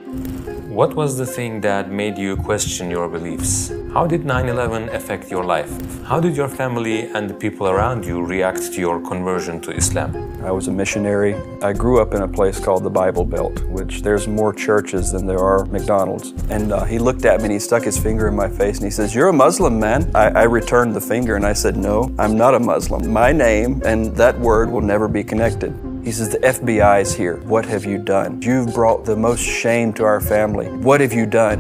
What was the thing that made you question your beliefs? How did 9/11 affect your life? How did your family and the people around you react to your conversion to Islam? I was a missionary. I grew up in a place called the Bible Belt, which there's more churches than there are McDonald's. And he looked at me and he stuck his finger in my face and he says, "You're a Muslim, man." I returned the finger and I said, "No, I'm not a Muslim. My name and that word will never be connected." He says, "The FBI is here. What have you done? You've brought the most shame to our family. What have you done?"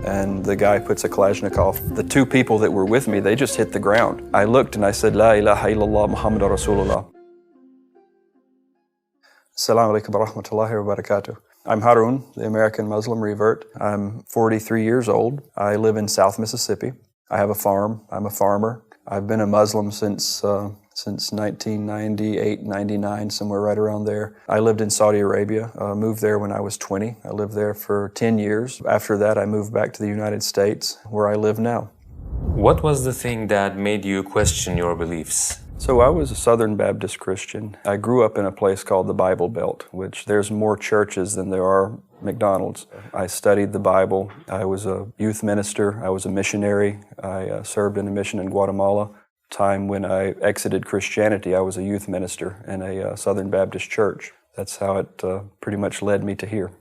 And the guy puts a Kalashnikov. The two people that were with me, they just hit the ground. I looked and I said, "La ilaha illallah Muhammadur Rasulullah." Assalamu alaikum wa rahmatullahi wa barakatuh. I'm Harun, the American Muslim revert. I'm 43 years old. I live in South Mississippi. I have a farm. I'm a farmer. I've been a Muslim since 1998, 99, somewhere right around there. I lived in Saudi Arabia, moved there when I was 20. I lived there for 10 years. After that, I moved back to the United States, where I live now. What was the thing that made you question your beliefs? So I was a Southern Baptist Christian. I grew up in a place called the Bible Belt, which there's more churches than there are McDonald's. I studied the Bible. I was a youth minister. I was a missionary. I served in a mission in Guatemala. Time when I exited Christianity, I was a youth minister in a Southern Baptist church. That's how it pretty much led me to here.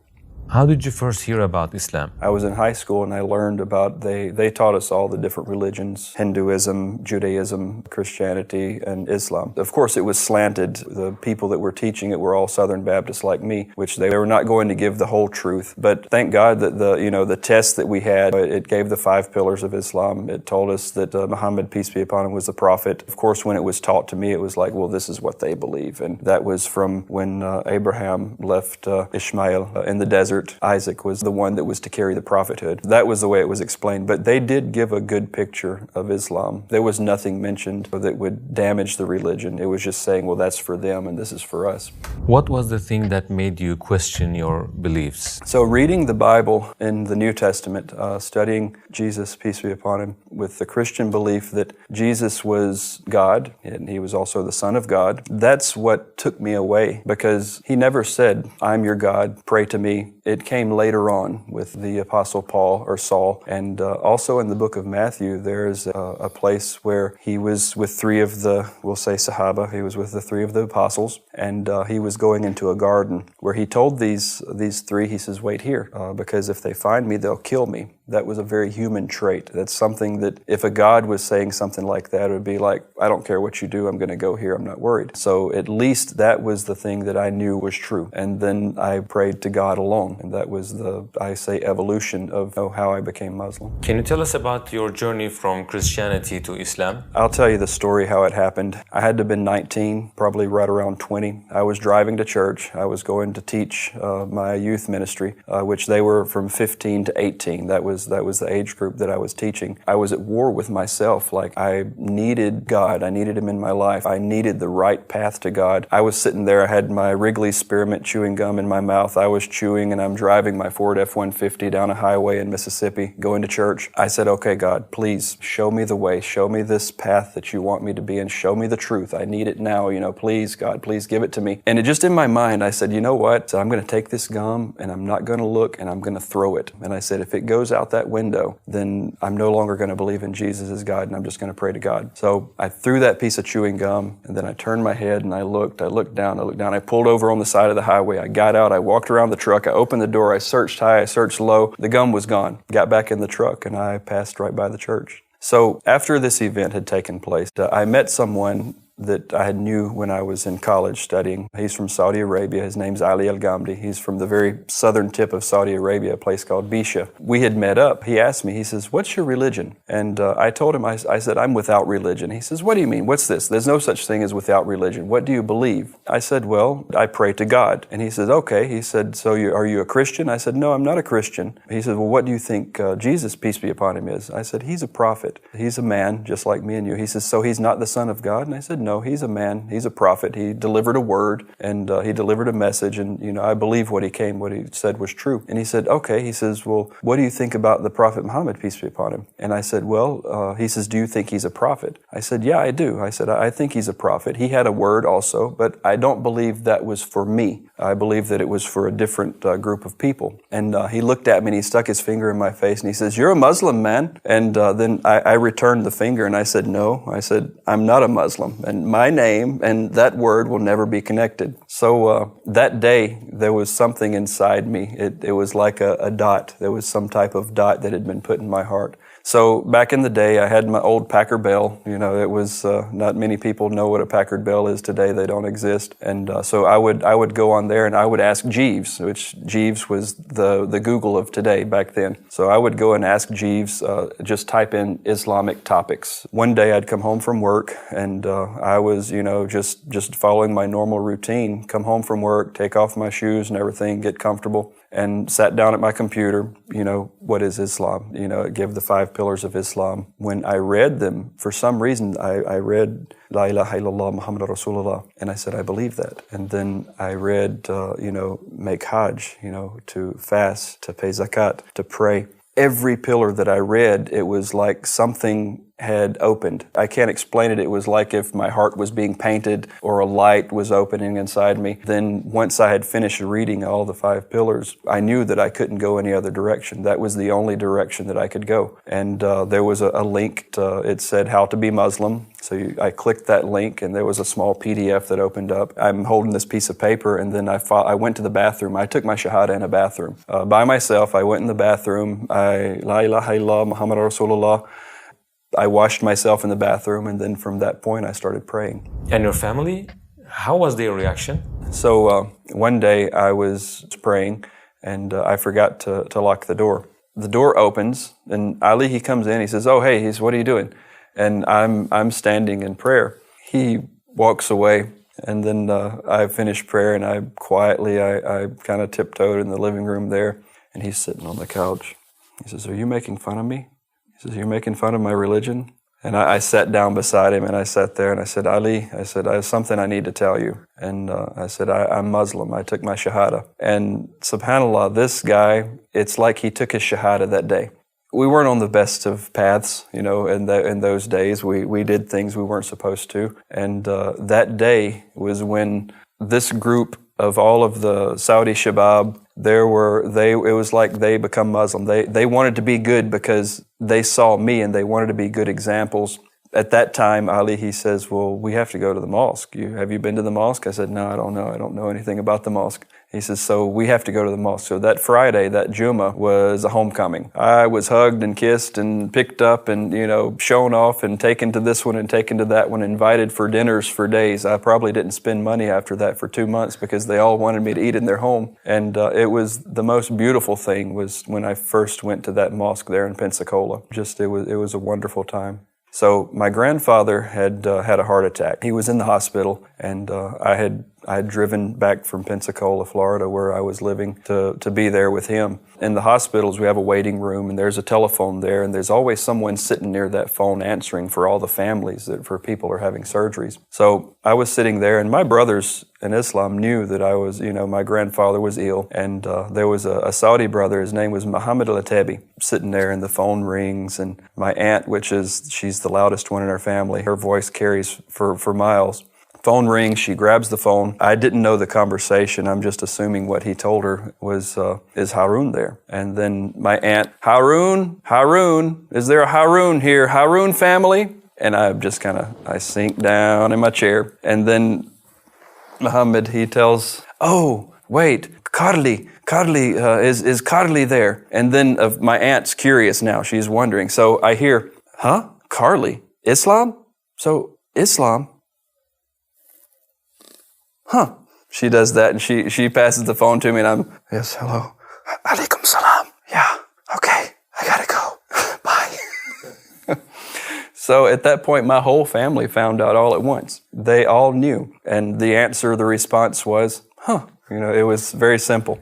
How did you first hear about Islam? I was in high school and I learned about, they taught us all the different religions, Hinduism, Judaism, Christianity, and Islam. Of course, it was slanted. The people that were teaching it were all Southern Baptists like me, which they were not going to give the whole truth. But thank God that the test that we had, it gave the 5 pillars of Islam. It told us that Muhammad, peace be upon him, was the prophet. Of course, when it was taught to me, it was like, well, this is what they believe. And that was from when Abraham left Ishmael in the desert. Isaac was the one that was to carry the prophethood. That was the way it was explained. But they did give a good picture of Islam. There was nothing mentioned that would damage the religion. It was just saying, well, that's for them and this is for us. What was the thing that made you question your beliefs? So reading the Bible in the New Testament, studying Jesus, peace be upon him, with the Christian belief that Jesus was God and he was also the Son of God, that's what took me away, because he never said, "I'm your God, pray to me." It came later on with the Apostle Paul or Saul. And also in the book of Matthew, there's a place where he was with 3 of the, we'll say Sahaba, he was with the 3 of the apostles, and he was going into a garden where he told these 3, he says, "Wait here, because if they find me, they'll kill me." That was a very human trait. That's something that if a God was saying something like that, it would be like, "I don't care what you do, I'm going to go here, I'm not worried." So at least that was the thing that I knew was true. And then I prayed to God alone. And that was the, I say, evolution of how I became Muslim. Can you tell us about your journey from Christianity to Islam? I'll tell you the story how it happened. I had to have been 19, probably right around 20. I was driving to church. I was going to teach my youth ministry, which they were from 15 to 18. That was the age group that I was teaching. I was at war with myself. Like, I needed God. I needed him in my life. I needed the right path to God. I was sitting there. I had my Wrigley spearmint chewing gum in my mouth. I was chewing and I'm driving my Ford F-150 down a highway in Mississippi, going to church. I said, "Okay, God, please show me the way. Show me this path that you want me to be in. Show me the truth. I need it now. Please, God, please give it to me." And it just in my mind, I said, "You know what? So I'm going to take this gum and I'm not going to look and I'm going to throw it." And I said, "If it goes out that window, then I'm no longer going to believe in Jesus as God and I'm just going to pray to God." So I threw that piece of chewing gum and then I turned my head and I looked down. I pulled over on the side of the highway. I got out. I walked around the truck. I opened the door. I searched high. I searched low. The gum was gone. Got back in the truck and I passed right by the church. So after this event had taken place, I met someone that I knew when I was in college studying. He's from Saudi Arabia. His name's Ali Al-Ghamdi. He's from the very southern tip of Saudi Arabia, a place called Bisha. We had met up. He asked me, he says, "What's your religion?" And I told him, I said, "I'm without religion." He says, "What do you mean? What's this? There's no such thing as without religion. What do you believe?" I said, "Well, I pray to God." And he says, "Okay." He said, "So are you a Christian?" I said, "No, I'm not a Christian." He said, "Well, what do you think Jesus, peace be upon him, is?" I said, "He's a prophet. He's a man just like me and you." He says, "So he's not the Son of God?" And I said, no, he's a man, he's a prophet. He delivered a word and he delivered a message, and I believe what he said was true. And he said, okay. He says, well, what do you think about the Prophet Muhammad, peace be upon him? And I said, well, he says, do you think he's a prophet? I said, yeah, I do. I said, I think he's a prophet. He had a word also, but I don't believe that was for me. I believe that it was for a different group of people. And he looked at me and he stuck his finger in my face and he says, you're a Muslim, man. And then I returned the finger and I said, no. I said, I'm not a Muslim, and my name and that word will never be connected. So that day, there was something inside me. It was like a dot. There was some type of dot that had been put in my heart. So back in the day, I had my old Packard Bell. It was not many people know what a Packard Bell is today. They don't exist. And so I would go on there and I would ask Jeeves, which Jeeves was the Google of today back then. So I would go and ask Jeeves, just type in Islamic topics. One day I'd come home from work and I was, just following my normal routine, come home from work, take off my shoes and everything, get comfortable, and sat down at my computer. What is Islam? Give the 5 pillars of Islam. When I read them, for some reason, I read La ilaha illallah Muhammad Rasulullah, and I said, I believe that. And then I read, make Hajj, to fast, to pay zakat, to pray. Every pillar that I read, it was like something had opened. I can't explain it. It was like if my heart was being painted or a light was opening inside me. Then once I had finished reading all the 5 pillars, I knew that I couldn't go any other direction. That was the only direction that I could go. And there was a link. It said how to be Muslim. So I clicked that link and there was a small PDF that opened up. I'm holding this piece of paper and then I went to the bathroom. I took my Shahada in a bathroom. By myself, I went in the bathroom. La ilaha illallah Muhammad Rasulullah. I washed myself in the bathroom, and then from that point, I started praying. And your family, how was their reaction? So one day I was praying, and I forgot to lock the door. The door opens, and Ali, he comes in. He says, "Oh, hey," what are you doing? And I'm standing in prayer. He walks away, and then I finished prayer, and I kind of tiptoed in the living room there, and he's sitting on the couch. He says, "Are you making fun of me?" He says, "You're making fun of my religion?" And I sat down beside him and I sat there and I said, "Ali," I said, "I have something I need to tell you." And I said, I'm Muslim. I took my Shahada. And subhanAllah, this guy, it's like he took his Shahada that day. We weren't on the best of paths, in those days. We did things we weren't supposed to. And that day was when this group of all of the Saudi Shabab, it was like they become Muslim. They wanted to be good because they saw me and they wanted to be good examples. At that time, Ali, he says, "Well, we have to go to the mosque. Have you been to the mosque?" I said, "No, I don't know. I don't know anything about the mosque." He says, "So we have to go to the mosque." So that Friday, that Jummah, was a homecoming. I was hugged and kissed and picked up and, shown off and taken to this one and taken to that one, invited for dinners for days. I probably didn't spend money after that for 2 months because they all wanted me to eat in their home. And it was the most beautiful thing was when I first went to that mosque there in Pensacola. It was a wonderful time. So my grandfather had a heart attack. He was in the hospital, and I had driven back from Pensacola, Florida, where I was living, to be there with him. In the hospitals, we have a waiting room, and there's a telephone there, and there's always someone sitting near that phone answering for all the families, for people who are having surgeries. So I was sitting there, and my brothers in Islam knew that I was, my grandfather was ill, and there was a Saudi brother, his name was Muhammad al-Atabi, sitting there, and the phone rings, and my aunt, she's the loudest one in our family, her voice carries for miles. Phone rings, she grabs the phone. I didn't know the conversation. I'm just assuming what he told her was, "Is Harun there?" And then my aunt, Harun, is there a Harun here? Harun family? And I just I sink down in my chair. And then Muhammad, he tells, "Oh, wait, Carly, is Carly there?" And then my aunt's curious now. She's wondering. So I hear, "Huh? Carly? Islam? So Islam? Huh." She does that and she passes the phone to me and I'm, "Yes, hello. Alaikum salam. Yeah, okay, I gotta go. Bye." So at that point, my whole family found out all at once. They all knew. And the response was, "Huh." It was very simple.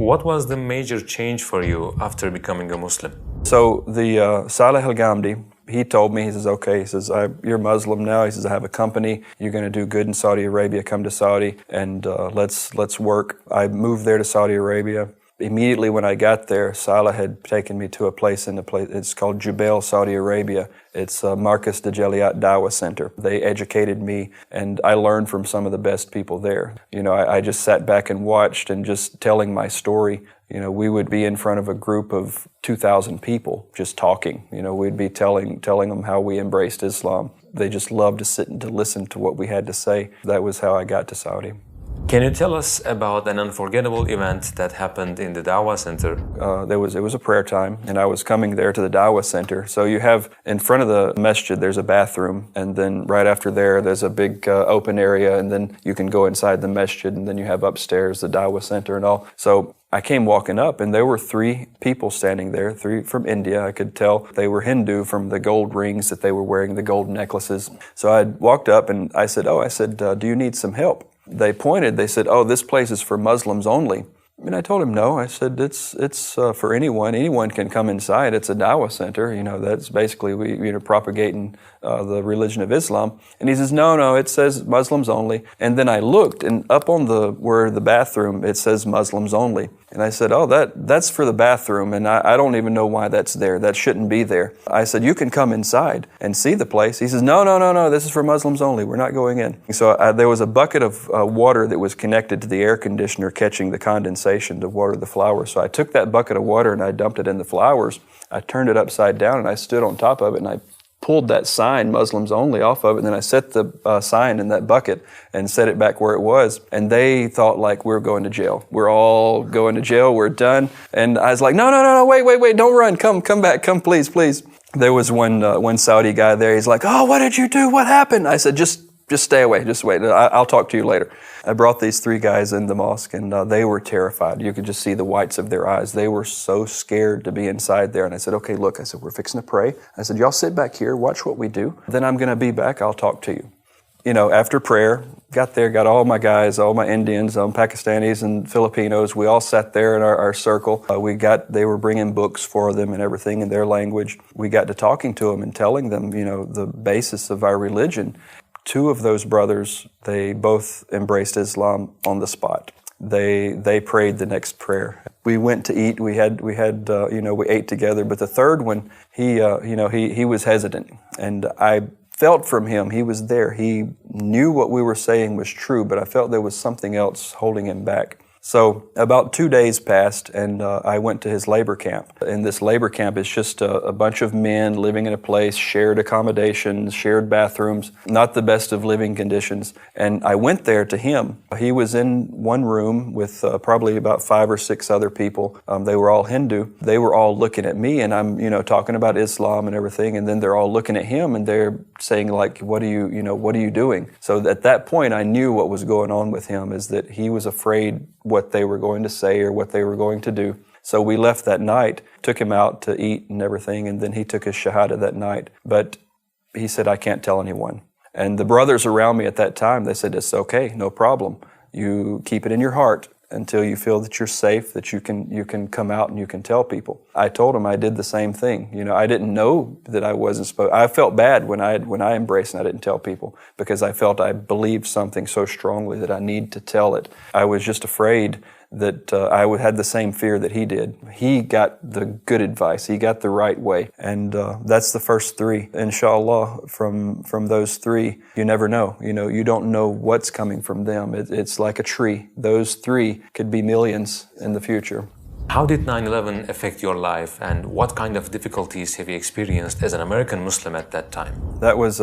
What was the major change for you after becoming a Muslim? So the Saleh al-Ghamdi, he told me, he says, okay, he says, you're Muslim now. He says, I have a company. You're going to do good in Saudi Arabia. Come to Saudi and let's work. I moved there to Saudi Arabia. Immediately when I got there, Salah had taken me to a place it's called Jubail, Saudi Arabia. It's Marcus de Jaliat Dawah Center. They educated me, and I learned from some of the best people there. You know, I just sat back and watched and just telling my story. You know, we would be in front of a group of 2,000 people just talking. You know, we'd be telling them how we embraced Islam. They just loved to sit and to listen to what we had to say. That was how I got to Saudi. Can you tell us about an unforgettable event that happened in the Dawah Center? It was a prayer time, and I was coming there to the Dawah Center. So you have, in front of the masjid, there's a bathroom, and then right after there's a big open area, and then you can go inside the masjid, and then you have upstairs the Dawah Center and all. So I came walking up, and there were 3 people standing there, 3 from India. I could tell they were Hindu from the gold rings that they were wearing, the gold necklaces. So I walked up, and I said, do you need some help? They pointed, they said, oh, this place is for Muslims only. And I told him, no. I said, it's for anyone. Anyone can come inside. It's a Dawah center. You know, that's basically propagating the religion of Islam. And he says, no, it says Muslims only. And then I looked, and up on where the bathroom, it says Muslims only. And I said, oh, that's for the bathroom, and I don't even know why that's there. That shouldn't be there. I said, you can come inside and see the place. He says, no, this is for Muslims only. We're not going in. So there was a bucket of water that was connected to the air conditioner catching the condensation to water the flowers. So I took that bucket of water and I dumped it in the flowers. I turned it upside down and I stood on top of it and I pulled that sign, Muslims only, off of it, and then I set the sign in that bucket and set it back where it was. And they thought like we're going to jail. We're all going to jail. We're done. And I was like, no, wait, don't run. Come back. Come, please. There was one Saudi guy there. He's like, oh, what did you do? What happened? I said, just stay away. Just wait. I'll talk to you later. I brought these 3 guys in the mosque, and they were terrified. You could just see the whites of their eyes. They were so scared to be inside there. And I said, okay, look, I said, we're fixing to pray. I said, y'all sit back here, watch what we do. Then I'm going to be back. I'll talk to you. You know, after prayer, got there, got all my guys, all my Indians, Pakistanis and Filipinos. We all sat there in our circle. They were bringing books for them and everything in their language. We got to talking to them and telling them, you know, the basis of our religion. 2 of those brothers, they both embraced Islam on the spot. They prayed the next prayer. We went to eat. We ate together. But the third one, he was hesitant, and I felt from him he was there. He knew what we were saying was true, but I felt there was something else holding him back. So about 2 days passed, and I went to his labor camp. And this labor camp is just a bunch of men living in a place, shared accommodations, shared bathrooms, not the best of living conditions. And I went there to him. He was in one room with probably about 5 or 6 other people. They were all Hindu. They were all looking at me, and I'm, talking about Islam and everything. And then they're all looking at him, and they're saying like, what are you doing? So at that point, I knew what was going on with him, is that he was afraid what they were going to say or what they were going to do. So we left that night, took him out to eat and everything, and then he took his shahada that night. But he said, I can't tell anyone. And the brothers around me at that time, they said, it's okay, no problem. You keep it in your heart until you feel that you're safe, that you can come out and you can tell people. I told him I did the same thing. I didn't know that I wasn't supposed. I felt bad when I embraced and I didn't tell people, because I felt I believed something so strongly that I need to tell it. I was just afraid that I had the same fear that he did. He got the good advice. He got the right way. And that's the first 3. Inshallah, from those 3, you never know. You don't know what's coming from them. It's like a tree. Those 3 could be millions in the future. How did 9/11 affect your life, and what kind of difficulties have you experienced as an American Muslim at that time? That was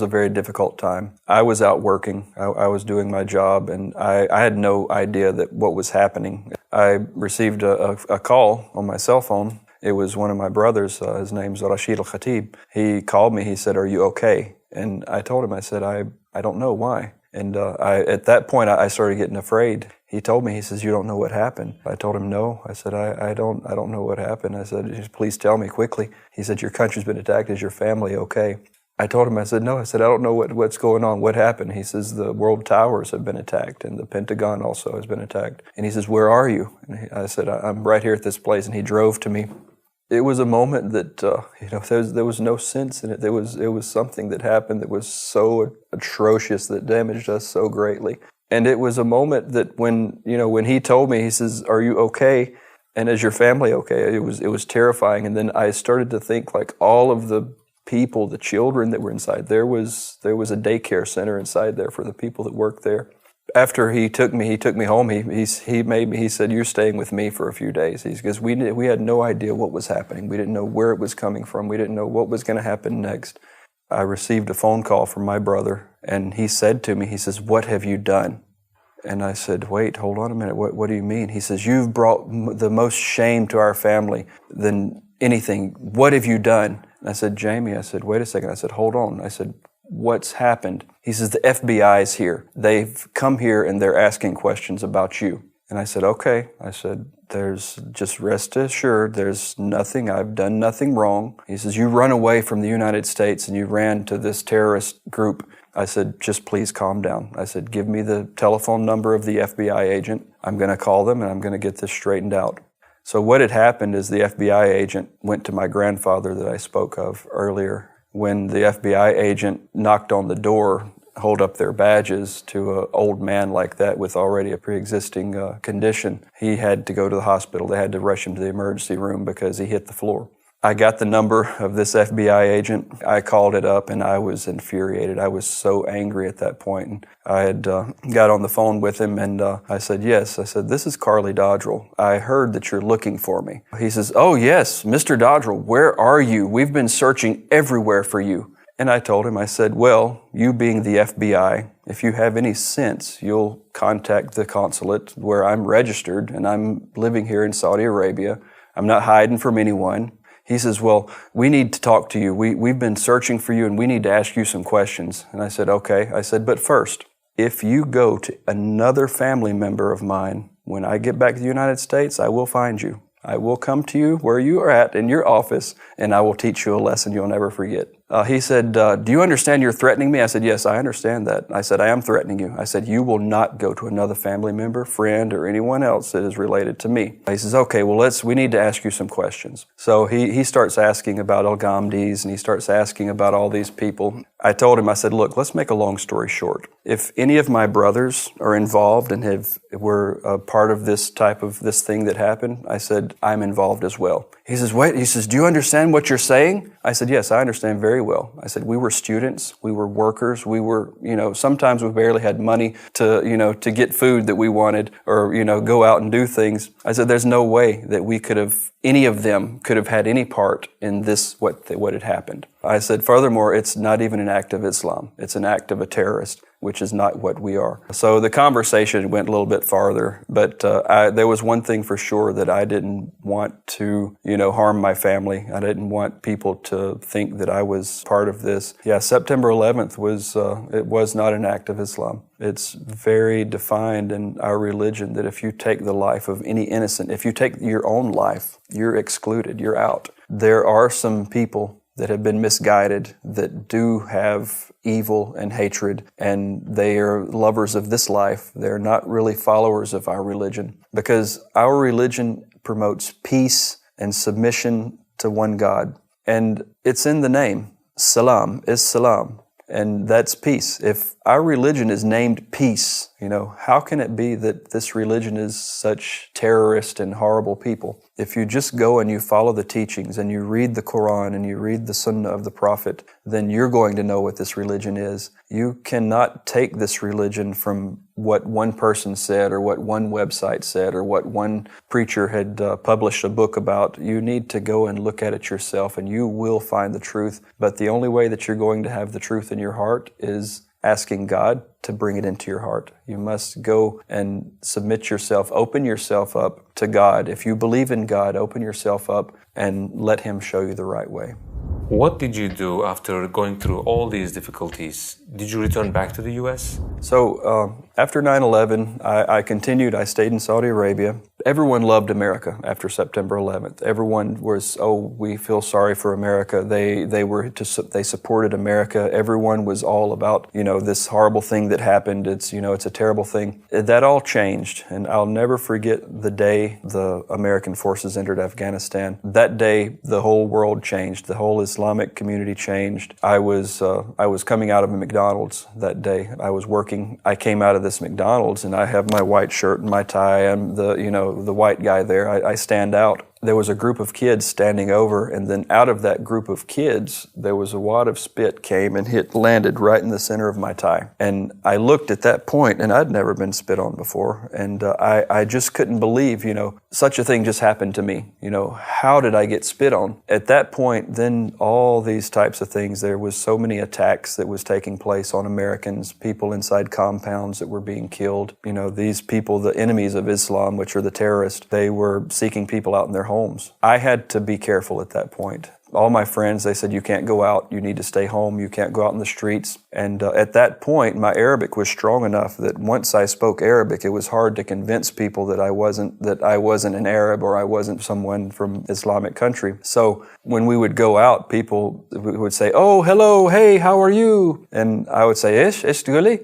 a very difficult time. I was out working. I was doing my job, and I had no idea that what was happening. I received a call on my cell phone. It was one of my brothers. His name's Rashid al-Khatib. He called me. He said, "Are you okay?" And I told him, I said, I don't know why. And at that point, I started getting afraid. He told me, he says, "You don't know what happened." I told him, "No." I said, I don't know what happened. I said, "Please tell me quickly." He said, "Your country's been attacked. Is your family okay?" I told him, I said, "No." I said, "I don't know what's going on. What happened?" He says, "The World Towers have been attacked, and the Pentagon also has been attacked." And he says, "Where are you?" And I said, "I'm right here at this place." And he drove to me. it was a moment that there was no sense in it. It was something that happened that was so atrocious that damaged us so greatly. And it was a moment that when he told me, he says, "Are you okay? And is your family okay?" It was terrifying. And then I started to think, like, all of the people, the children that were inside. There was a daycare center inside there for the people that worked there. After he took me home. He said, "You're staying with me for a few days." Because we had no idea what was happening. We didn't know where it was coming from. We didn't know what was going to happen next. I received a phone call from my brother, and he said to me, he says, "What have you done?" And I said, "Wait, hold on a minute. What do you mean?" He says, "You've brought the most shame to our family than anything. What have you done?" And I said, "Jamie," I said, "wait a second." I said, "Hold on." I said, "What's happened?" He says, "The FBI's here. They've come here and they're asking questions about you." And I said, "Okay." I said, "There's just rest assured, there's nothing, I've done nothing wrong." He says, "You run away from the United States and you ran to this terrorist group." I said, "Just please calm down." I said, "Give me the telephone number of the FBI agent. I'm going to call them and I'm going to get this straightened out." So what had happened is the FBI agent went to my grandfather that I spoke of earlier. When the FBI agent knocked on the door, hold up their badges to an old man like that with already a pre-existing condition, he had to go to the hospital. They had to rush him to the emergency room because he hit the floor. I got the number of this FBI agent. I called it up and I was infuriated. I was so angry at that point. And I had got on the phone with him and I said, "Yes." I said, "This is Carly Dodrell. I heard that you're looking for me." He says, "Oh yes, Mr. Dodrell, where are you? We've been searching everywhere for you." And I told him, I said, "Well, you being the FBI, if you have any sense, you'll contact the consulate where I'm registered and I'm living here in Saudi Arabia. I'm not hiding from anyone." He says, "Well, we need to talk to you. We've been searching for you and we need to ask you some questions." And I said, "Okay." I said, "But first, if you go to another family member of mine, when I get back to the United States, I will find you. I will come to you where you are at in your office and I will teach you a lesson you'll never forget." He said, "Do you understand you're threatening me?" I said, "Yes, I understand that." I said, "I am threatening you." I said, "You will not go to another family member, friend, or anyone else that is related to me." He says, "Okay, well, we need to ask you some questions." So he starts asking about Al-Ghamdis and he starts asking about all these people. I told him, I said, "Look, let's make a long story short. If any of my brothers are involved and were a part of this thing that happened," I said, "I'm involved as well." He says, "Wait," he says, "Do you understand what you're saying?" I said, "Yes, I understand very well." I said, "We were students, we were workers, we were, sometimes we barely had money to get food that we wanted or, go out and do things." I said, "There's no way that any of them could have had any part in this, what had happened." I said, "Furthermore, it's not even an act of Islam. It's an act of a terrorist, which is not what we are." So the conversation went a little bit farther, but there was one thing for sure, that I didn't want to, harm my family. I didn't want people to think that I was part of this. Yeah, September 11th was not an act of Islam. It's very defined in our religion that if you take the life of any innocent, if you take your own life, you're excluded, you're out. There are some people that have been misguided, that do have evil and hatred, and they are lovers of this life. They're not really followers of our religion, because our religion promotes peace and submission to one God. And it's in the name. Salam is salam, and that's peace. If our religion is named peace, how can it be that this religion is such terrorist and horrible people? If you just go and you follow the teachings and you read the Quran and you read the Sunnah of the Prophet, then you're going to know what this religion is. You cannot take this religion from what one person said or what one website said or what one preacher had published a book about. You need to go and look at it yourself and you will find the truth. But the only way that you're going to have the truth in your heart is asking God to bring it into your heart. You must go and submit yourself, open yourself up to God. If you believe in God, open yourself up and let Him show you the right way. What did you do after going through all these difficulties? Did you return back to the U.S.? So after 9/11, I continued. I stayed in Saudi Arabia. everyone loved America after September 11th. Everyone was, oh, we feel sorry for America. They supported America. Everyone was all about, this horrible thing that happened. It's a terrible thing. That all changed, and I'll never forget the day the American forces entered Afghanistan. That day, the whole world changed. The whole Islamic community changed. I was coming out of a McDonald's that day. I was working. I came out of this McDonald's, and I have my white shirt and my tie. I'm the white guy there. I stand out. There was a group of kids standing over, and then out of that group of kids, there was a wad of spit came and landed right in the center of my tie. And I looked at that point, and I'd never been spit on before, and I just couldn't believe, such a thing just happened to me. How did I get spit on? At that point, then all these types of things, there was so many attacks that was taking place on Americans, people inside compounds that were being killed. These people, the enemies of Islam, which are the terrorists, they were seeking people out in their homes. I had to be careful at that point. All my friends, they said, you can't go out, you need to stay home, you can't go out in the streets. And at that point, my Arabic was strong enough that once I spoke Arabic, it was hard to convince people that I wasn't an Arab or I wasn't someone from Islamic country. So when we would go out, people would say, oh, hello, hey, how are you? And I would say, ish tuli,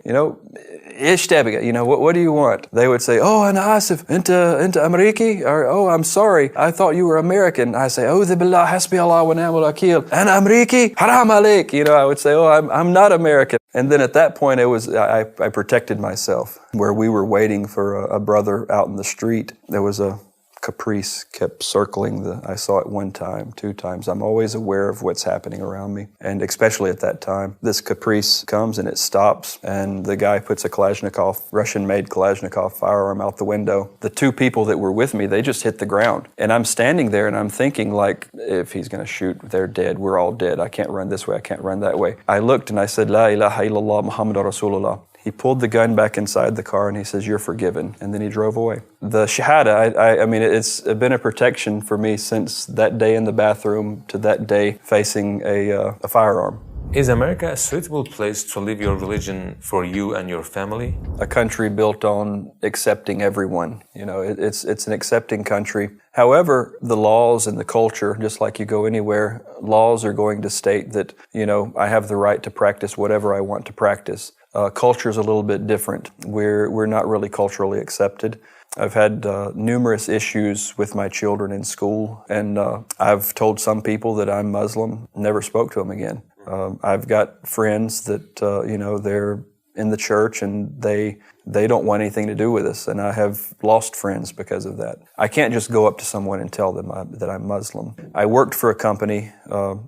ايش تبغى? What do you want? They would say, oh, أنا آسف, أنت أمريكي? Or, oh, I'm sorry, I thought you were American. I say, أعوذ بالله حسبي الله ونعم الوكيل. أنا أمريكي? حرام عليك. I would say, oh, I'm not American. And then at that point, I protected myself. Where we were waiting for a brother out in the street, there was a Caprice kept circling I saw it one time, two times. I'm always aware of what's happening around me. And especially at that time, this Caprice comes and it stops, and the guy puts a Kalashnikov, Russian-made Kalashnikov firearm out the window. The two people that were with me, they just hit the ground. And I'm standing there and I'm thinking, like, if he's going to shoot, they're dead. We're all dead. I can't run this way. I can't run that way. I looked and I said, La ilaha illallah Muhammadur Rasulullah. He pulled the gun back inside the car and he says, you're forgiven. And then he drove away. The Shahada, I mean, it's been a protection for me since that day in the bathroom to that day facing a firearm. Is America a suitable place to live your religion for you and your family? A country built on accepting everyone. It's an accepting country. However, the laws and the culture, just like you go anywhere, laws are going to state that, I have the right to practice whatever I want to practice. Culture is a little bit different. We're not really culturally accepted. I've had numerous issues with my children in school, and I've told some people that I'm Muslim, never spoke to them again. I've got friends that, they're in the church and they don't want anything to do with us, and I have lost friends because of that. I can't just go up to someone and tell them that I'm Muslim. I worked for a company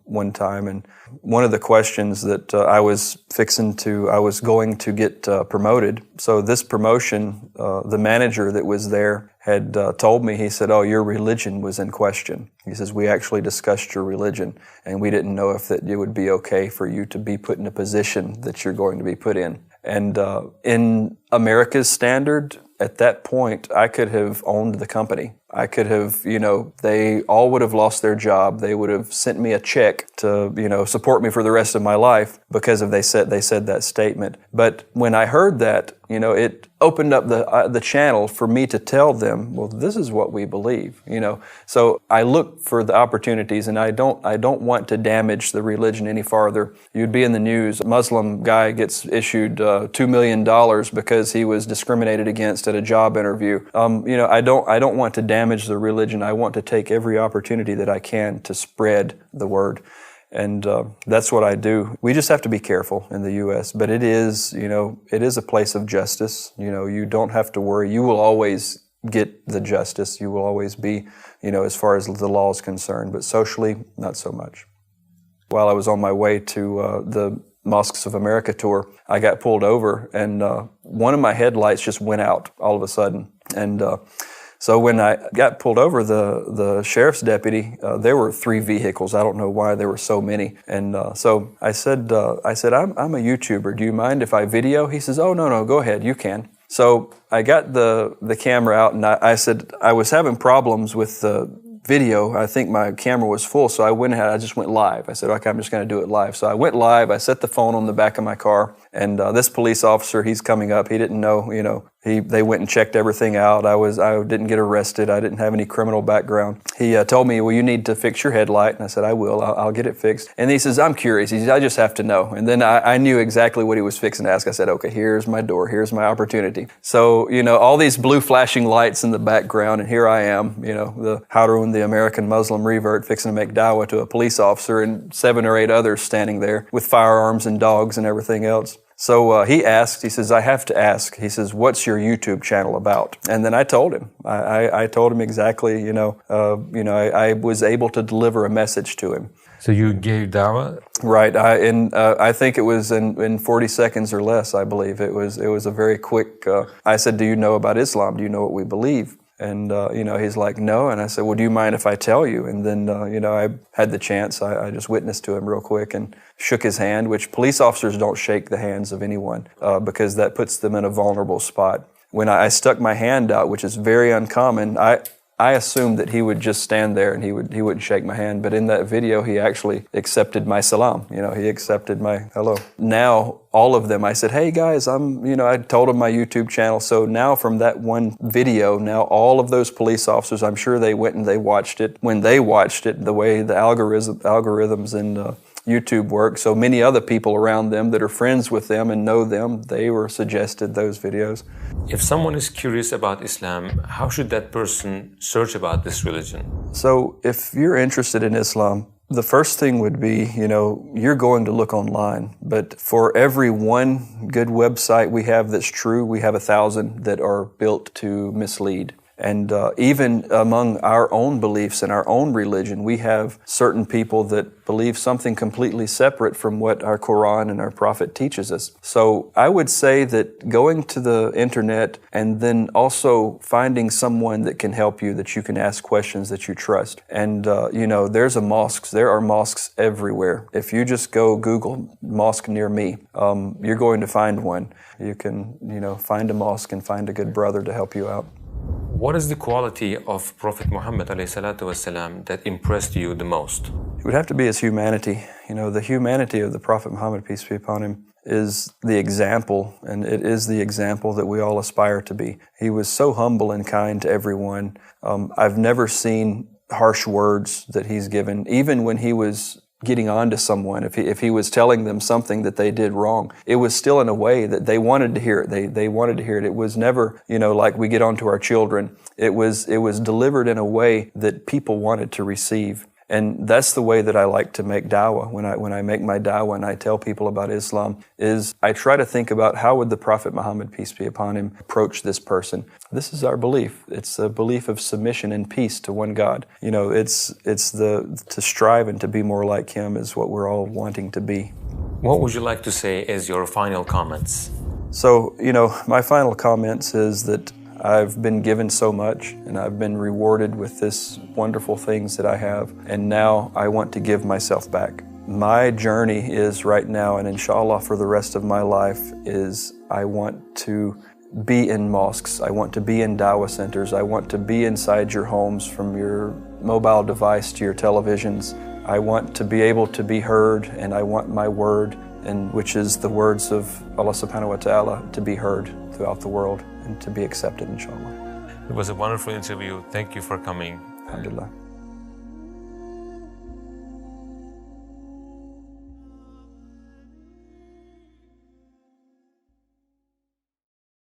one time, and one of the questions that I was going to get promoted. So this promotion, the manager that was there had told me, he said, oh, your religion was in question. He says, we actually discussed your religion, and we didn't know if that it would be okay for you to be put in a position that you're going to be put in. And in America's standard, at that point, I could have owned the company. I could have, they all would have lost their job. They would have sent me a check to, support me for the rest of my life because they said that statement. But when I heard that, it opened up the channel for me to tell them, well, this is what we believe, So I look for the opportunities, and I don't want to damage the religion any farther. You'd be in the news, a Muslim guy gets issued $2 million because he was discriminated against at a job interview. I don't want to damage the religion. I want to take every opportunity that I can to spread the word. And that's what I do. We just have to be careful in the U.S., but it is a place of justice. You don't have to worry. You will always get the justice. You will always be, as far as the law is concerned, but socially, not so much. While I was on my way to the Mosques of America tour, I got pulled over, and one of my headlights just went out all of a sudden. And so when I got pulled over, the sheriff's deputy, there were 3 vehicles. I don't know why there were so many. And so I said, I'm a YouTuber. Do you mind if I video? He says, oh, no, go ahead. You can. So I got the camera out, and I said I was having problems with the video. I think my camera was full, so I just went live. I said, okay, I'm just going to do it live. So I went live. I set the phone on the back of my car, and this police officer, he's coming up. He didn't know, They went and checked everything out. I didn't get arrested. I didn't have any criminal background. He told me, well, you need to fix your headlight. And I said, I will. I'll get it fixed. And he says, I'm curious. He says, I just have to know. And then I knew exactly what he was fixing to ask. I said, okay, here's my door. Here's my opportunity. So, all these blue flashing lights in the background, and here I am, the Harun, the American Muslim revert, fixing to make dawah to a police officer, and 7 or 8 others standing there with firearms and dogs and everything else. So he asked, he says, I have to ask. He says, what's your YouTube channel about? And then I told him. I told him exactly, I was able to deliver a message to him. So you gave dawah? Right. I think it was in 40 seconds or less, I believe. It was a very quick, I said, do you know about Islam? Do you know what we believe? And, he's like, no. And I said, well, do you mind if I tell you? And then, I had the chance. I just witnessed to him real quick and shook his hand, which police officers don't shake the hands of anyone because that puts them in a vulnerable spot. When I stuck my hand out, which is very uncommon, I assumed that he would just stand there and he wouldn't shake my hand. But in that video, he actually accepted my salam. He accepted my hello. Now, all of them, I said, hey guys, I told them my YouTube channel. So now from that one video, now all of those police officers, I'm sure they went and they watched it. When they watched it, the way the algorithms and YouTube work, so many other people around them that are friends with them and know them, they were suggested those videos. If someone is curious about Islam, how should that person search about this religion? So if you're interested in Islam, the first thing would be, you're going to look online. But for every one good website we have that's true, we have 1,000 that are built to mislead. And even among our own beliefs and our own religion, we have certain people that believe something completely separate from what our Quran and our Prophet teaches us. So I would say that going to the internet and then also finding someone that can help you, that you can ask questions that you trust. And, there are mosques everywhere. If you just go Google mosque near me, you're going to find one. You can, find a mosque and find a good brother to help you out. What is the quality of Prophet Muhammad ﷺ that impressed you the most? It would have to be his humanity. The humanity of the Prophet Muhammad, peace be upon him, is the example, and it is the example that we all aspire to be. He was so humble and kind to everyone. I've never seen harsh words that he's given, even when he was getting on to someone, if he was telling them something that they did wrong, it was still in a way that they wanted to hear it. They wanted to hear it. It was never, like we get on to our children. It was delivered in a way that people wanted to receive. And that's the way that I like to make dawah. When I make my dawah and I tell people about Islam, is I try to think about how would the Prophet Muhammad, peace be upon him, approach this person. This is our belief. It's a belief of submission and peace to one God. It's to strive and to be more like him is what we're all wanting to be. What would you like to say as your final comments? So, my final comments is that I've been given so much and I've been rewarded with this wonderful things that I have. And now I want to give myself back. My journey is right now, and inshallah for the rest of my life, is I want to be in mosques. I want to be in dawah centers. I want to be inside your homes, from your mobile device to your televisions. I want to be able to be heard, and I want my word, and which is the words of Allah subhanahu wa ta'ala, to be heard throughout the world and to be accepted, inshallah. It was a wonderful interview. Thank you for coming. Alhamdulillah.